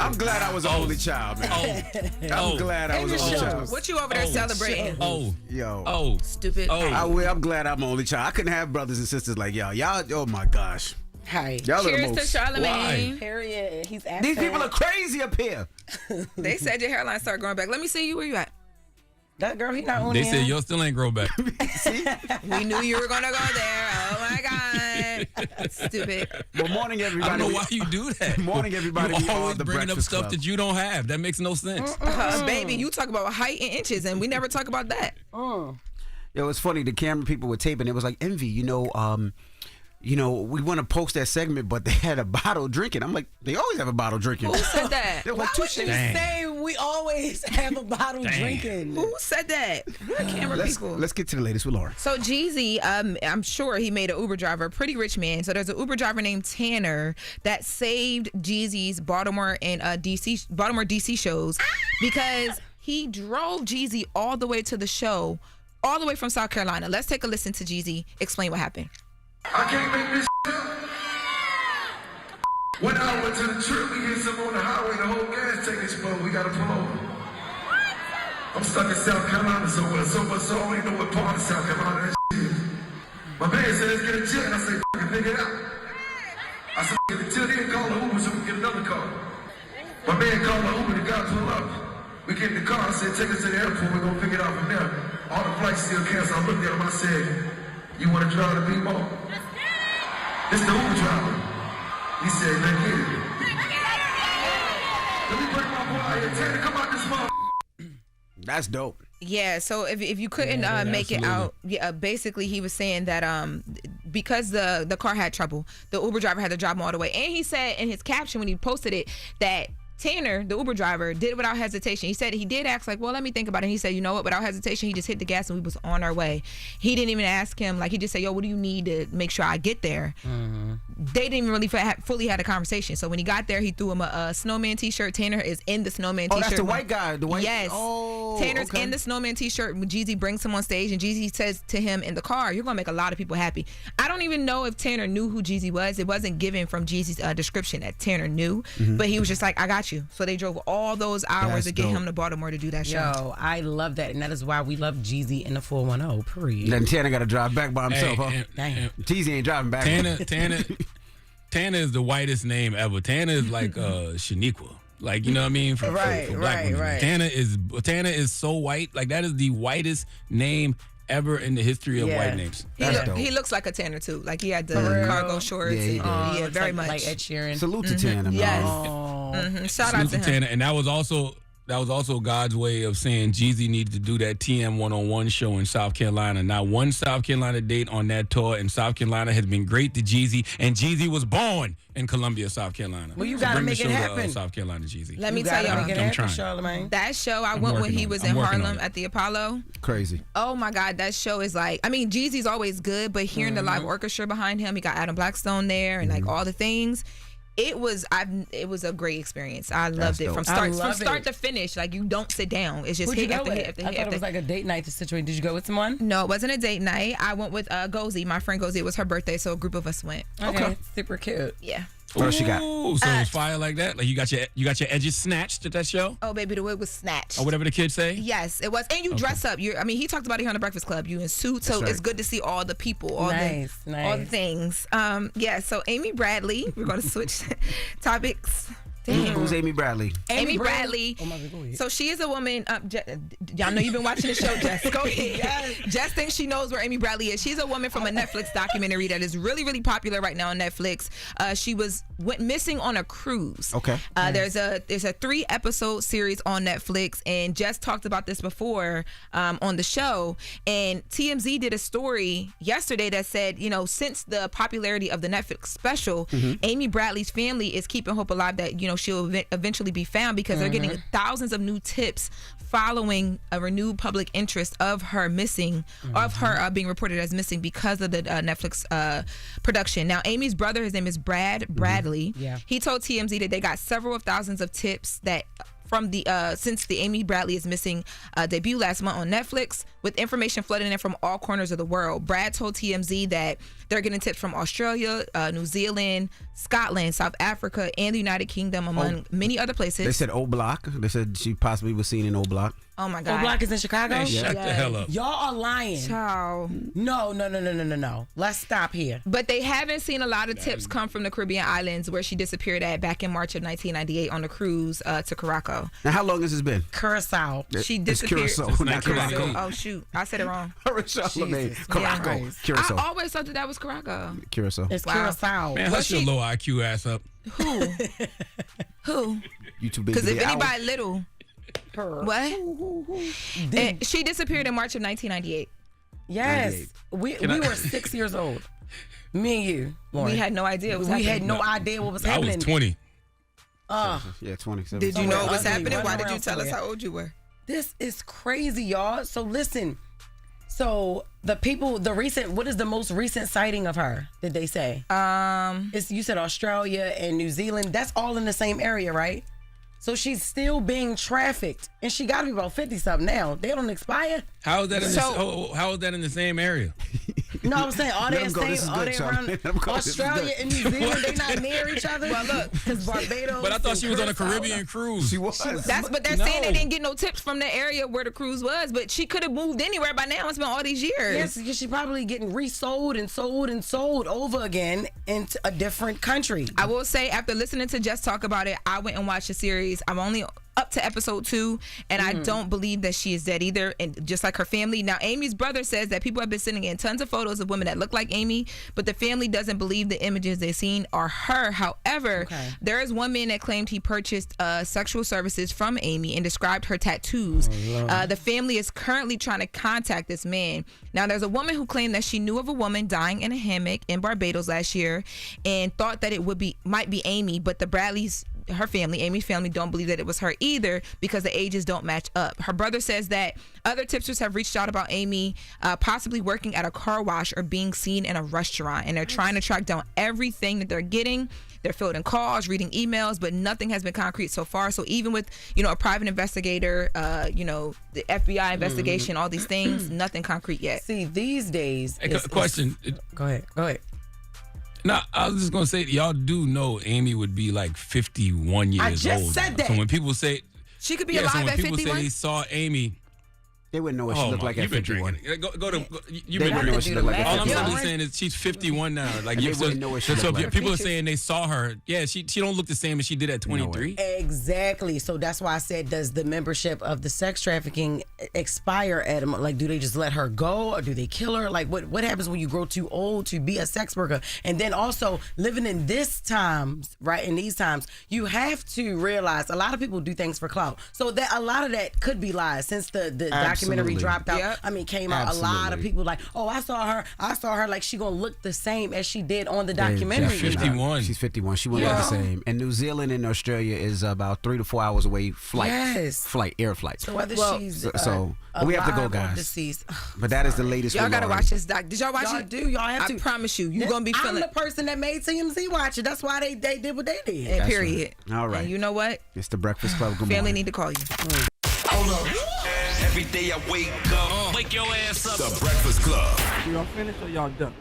I'm glad I was an only child, man. I'm glad I was an only child. What you over there celebrating? Stupid. I'm glad I'm an only child. I couldn't have brothers and sisters like y'all. Y'all, oh my gosh. Hi. Y'all Cheers are the most. to Charlamagne. Period. He's These people are crazy up here. They said your hairline started growing back. Let me see you. Where you at? That girl, he not on They said yours still ain't grow back. We knew you were gonna go there. Oh my God. Stupid. Well, morning everybody. I don't know why you do that. Morning everybody. You We are always the bringing up Breakfast stuff Club. that you don't have. That makes no sense. Baby, you talk about height and inches, and we never talk about that. Yo, it's funny. The camera people were taping. It was like, Envy, we want to post that segment, but they had a bottle drinking. I'm like, they always have a bottle drinking. Who said that? There were Why two would you things. say we always have a bottle drinking? Who said that? We're camera people. Let's get to the latest with Lauren. So Jeezy, I'm sure he made an Uber driver, a pretty rich man. So there's an Uber driver named Tanner that saved Jeezy's Baltimore and DC shows because he drove Jeezy all the way to the show, all the way from South Carolina. Let's take a listen to Jeezy explain what happened. I can't make this up. When I went to the trip, we get some on the highway, the whole gas tank exploded. We gotta pull over. I'm stuck in South Carolina somewhere, so much so I don't even know what part of South Carolina that is. My man said, let's get a jet. I said, I can figure it out. I said, get a jet in, call the Uber so we can get another car. My man called the Uber, the guy pull up. We get in the car, I said, take us to the airport, we're gonna figure it out from there. All the flights still canceled. I looked at him, I said, you wanna drive to B-Mall? It's the Uber driver. He said, let's get it. Let me bring my boy out here. Tanner, come out this mother. That's dope. Yeah, so if you couldn't make it out, basically he was saying that because the car had trouble, the Uber driver had to drive him all the way. And he said in his caption when he posted it that Tanner, the Uber driver, did it without hesitation. He said he did ask, like, well, let me think about it. He said, you know what, without hesitation, he just hit the gas and we was on our way. He didn't even ask him, like, he just said, yo, what do you need to make sure I get there? They didn't even really fully had a conversation. So when he got there, he threw him a snowman t-shirt. Tanner is in the snowman t-shirt. Oh, that's the white guy. Yes. Oh, Tanner's okay. in the snowman t-shirt when Jeezy brings him on stage, and Jeezy says to him in the car, you're going to make a lot of people happy. I don't even know if Tanner knew who Jeezy was. It wasn't given from Jeezy's description that Tanner knew, but he was just like, I got you. So they drove all those hours to get him to Baltimore to do that show. Yo, I love that, and that is why we love Jeezy in the 410. Period. Then Tanner got to drive back by himself, huh? Damn. Jeezy ain't driving back. Tanner is the whitest name ever. Tanner is like Shaniqua. Like, you know what I mean? For black women. Right. Tanner is so white. Like, that is the whitest name ever in the history of white names. He looks like a Tanner too. Like he had the cargo shorts. Yeah, very much. Like Ed Sheeran. Salute to Tanner. Yes. Shout out to him. Tanner. And that was also God's way of saying Jeezy needed to do that TM 101 show in South Carolina. Not one South Carolina date on that tour, and South Carolina has been great to Jeezy, and Jeezy was born in Columbia, South Carolina. Well, you gotta make it happen. South Carolina, Jeezy. Let me tell y'all. Make it happen, Charlamagne. That show I went when he was in Harlem at the Apollo. Crazy. Oh my God, that show is like, I mean, Jeezy's always good, but hearing the live orchestra behind him, he got Adam Blackstone there and like all the things. It was a great experience. I loved it from start to finish. Like you don't sit down. It's just hit after hit after hit. I thought it was like a date night situation. Did you go with someone? No, it wasn't a date night. I went with Gozy, my friend Gozy. It was her birthday, so a group of us went. Okay. Super cute. Yeah. What else you got? So it was fire like that? Like you got your edges snatched at that show? Oh baby, the wig was snatched. Or whatever the kids say? Yes, it was. And you dress up. He talked about it here on the Breakfast Club. You in suits, so it's good to see all the people, all the things. So Amy Bradley, we're gonna switch topics. Damn. Who's Amy Bradley? Amy Bradley. Oh my God, so she is a woman. Y'all know you've been watching the show, Jess. Go ahead. Yes. Jess thinks she knows where Amy Bradley is. She's a woman from a Netflix documentary that is really, really popular right now on Netflix. She went missing on a cruise. Okay. There's a 3-episode series on Netflix, and Jess talked about this before on the show. And TMZ did a story yesterday that said, since the popularity of the Netflix special, Amy Bradley's family is keeping hope alive that she'll eventually be found because they're getting thousands of new tips following a renewed public interest of her missing, of her being reported as missing because of the Netflix production. Now, Amy's brother, his name is Bradley. Yeah. He told TMZ that they got several of thousands of tips that from the since the Amy Bradley is Missing debut last month on Netflix, with information flooding in from all corners of the world. Brad told TMZ that they're getting tips from Australia, New Zealand, Scotland, South Africa, and the United Kingdom, among many other places. They said O-Block. They said she possibly was seen in O-Block. Oh my God. Block is in Chicago? Man, shut the hell up. Y'all are lying. Ciao. No. Let's stop here. But they haven't seen a lot of tips come from the Caribbean islands where she disappeared at back in March of 1998 on a cruise to Curacao. Now, how long has this been? Curacao. She It's disappeared. Curacao, not Curacao. Curacao. Oh shoot, I said it wrong. Charlamagne. Jesus Curacao. Christ. Curacao. I always thought that was Curacao. Curacao. It's Wow. Curacao. Man, hush your low IQ ass up. Who? You too big Because to if be out. anybody little, what? And she disappeared in March of 1998. Yes. We were 6 years old. Me and you, Lauren. We had no idea it was We happening. had no idea what was I happening. was 20. Yeah, 27. Did you know it was ugly, happening? Why running did you around tell us somewhere. how old you were? This is crazy, y'all. So listen. So what is the most recent sighting of her? Did they say? You said Australia and New Zealand. That's all in the same area, right? So she's still being trafficked, and she got to be about 50 something now. They don't expire. How is that how is that in the same area? No, I'm saying are Let they 'em go. This is are good, they Charlie. around Let 'em go. This is Australia good. and New Zealand? They not near each other. Well, look, because Barbados. But I thought and she was on a Curacao- Caribbean cruise. She was. but they're saying they didn't get no tips from the area where the cruise was. But she could have moved anywhere by now. It's been all these years. Yes, because she's probably getting resold and sold and sold over again into a different country. I will say, after listening to Jess talk about it, I went and watched the series. I'm only up to episode 2, and I don't believe that she is dead either, and just like her family. Now, Amy's brother says that people have been sending in tons of photos of women that look like Amy, but the family doesn't believe the images they've seen are her. However, there is one man that claimed he purchased sexual services from Amy and described her tattoos. The family is currently trying to contact this man. Now, there's a woman who claimed that she knew of a woman dying in a hammock in Barbados last year and thought that it might be Amy, but the Bradleys, Amy's family, don't believe that it was her either because the ages don't match up. Her brother says that other tipsters have reached out about Amy possibly working at a car wash or being seen in a restaurant, and they're trying to track down everything that they're getting. They're fielding calls, reading emails, but nothing has been concrete so far. So even with, a private investigator, the FBI investigation, all these things, nothing concrete yet. See, these days. Question. Go ahead. No, I was just gonna say, y'all do know Amy would be like 51 years old. I just said that. So when people say She could be alive when at people 51. say they saw Amy, They wouldn't know what she looked like at you've been 51. drinking. You've They been wouldn't know what she do the looked like math. at All I'm 51. simply saying is she's 51 now. Like And you they wouldn't know what she so looked if like. people are saying they saw her, yeah, she don't look the same as she did at 23. Exactly. So that's why I said, does the membership of the sex trafficking expire at them? Like, do they just let her go, or do they kill her? Like, what happens when you grow too old to be a sex worker? And then also living in these times, you have to realize a lot of people do things for clout. So that a lot of that could be lies. Since the documentary dropped out, came out, a lot of people like, oh, I saw her like she gonna look the same as she did on the documentary. She's 51. She's 51. She won't look the same. And New Zealand and Australia is about 3 to 4 hours away. Air flight. So whether she's we have to go, alive or guys. deceased. But that is the latest. Y'all with gotta Loren. watch this doc. Did y'all watch Y'all it? do. Y'all have to. I promise you're gonna be I'm feeling the person that made TMZ watch it. That's why they did what they did. it. Period. right. All right. And you know what? It's the Breakfast Club. Good Family morning. need to call you. Hold up. Every day I wake up. Wake your ass up. The Breakfast Club. Y'all finished or y'all done?